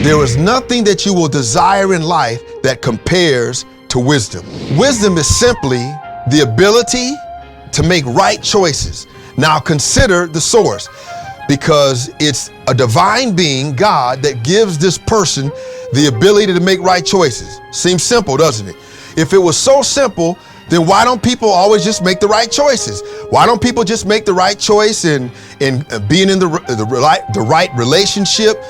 There is nothing that you will desire in life that compares to wisdom. Wisdom is simply the ability to make right choices. Now consider the source, because it's a divine being, God, that gives this person the ability to make right choices. Seems simple, doesn't it? If it was so simple, then why don't people always just make the right choices? Why don't people just make the right choice in being in the right relationship,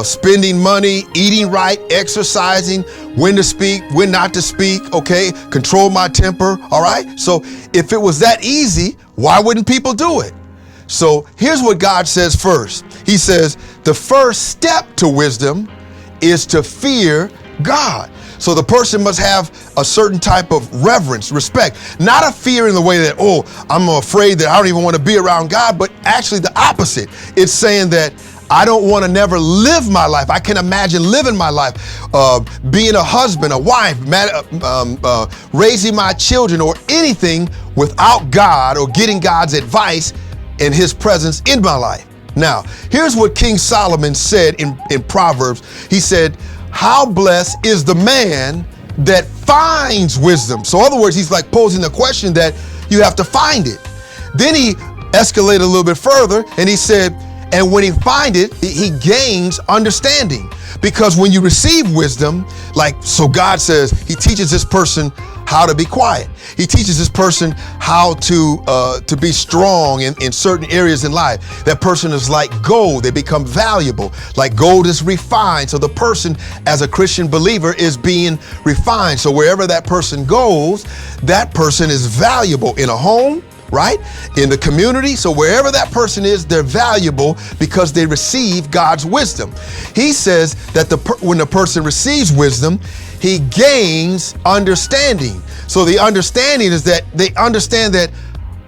spending money, eating right, exercising, when to speak, when not to speak, okay? Control my temper, all right? So if it was that easy, why wouldn't people do it? So here's what God says first. He says, the first step to wisdom is to fear God. So the person must have a certain type of reverence, respect, not a fear in the way that, oh, I'm afraid that I don't even want to be around God, but actually the opposite. It's saying that I don't want to never live my life. I can imagine living my life, being a husband, a wife, raising my children or anything without God or getting God's advice and his presence in my life. Now, here's what King Solomon said in Proverbs. He said, how blessed is the man that finds wisdom. So in other words, he's like posing the question that you have to find it. Then he escalated a little bit further and he said, and when he finds it, he gains understanding. Because when you receive wisdom, so God says he teaches this person how to be quiet. He teaches this person how to be strong in certain areas in life. That person is like gold. They become valuable. Like gold is refined. So the person as a Christian believer is being refined. So wherever that person goes, that person is valuable in a home, right? In the community. So wherever that person is, they're valuable because they receive God's wisdom. He says that when the person receives wisdom, he gains understanding. So the understanding is that they understand that,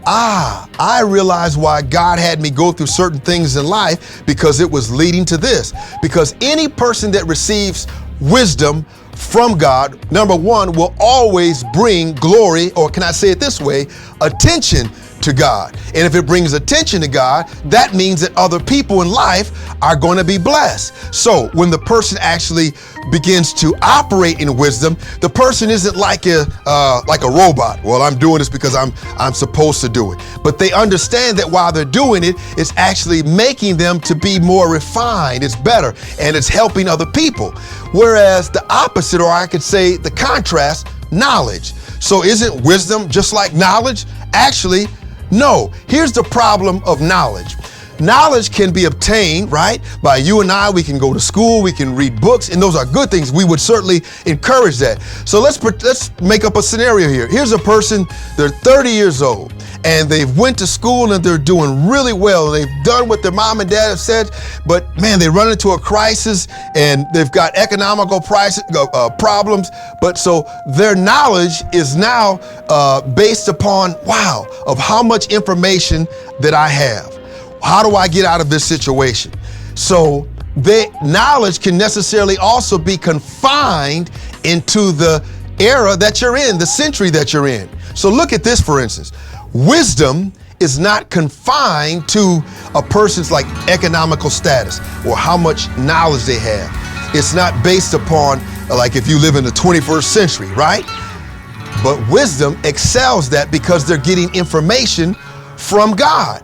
I realize why God had me go through certain things in life, because it was leading to this. Because any person that receives wisdom from God, number one, will always bring glory, or can I say it this way, attention to God. And if it brings attention to God, that means that other people in life are going to be blessed. So when the person actually begins to operate in wisdom, the person isn't like a robot. Well, I'm doing this because I'm supposed to do it. But they understand that while they're doing it, it's actually making them to be more refined. It's better, and it's helping other people. Whereas the opposite, or I could say the contrast, knowledge. So isn't wisdom just like knowledge? Actually, no. Here's the problem of knowledge. Knowledge can be obtained, right, by you and I. We can go to school, we can read books, and those are good things. We would certainly encourage that. So let's make up a scenario here. Here's a person, they're 30 years old, and they've went to school and they're doing really well. They've done what their mom and dad have said, but man, they run into a crisis and they've got economical problems. But so their knowledge is now based upon, of how much information that I have. How do I get out of this situation? So the knowledge can necessarily also be confined into the era that you're in, the century that you're in. So look at this, for instance. Wisdom is not confined to a person's economical status or how much knowledge they have. It's not based upon if you live in the 21st century, right? But wisdom excels that because they're getting information from God.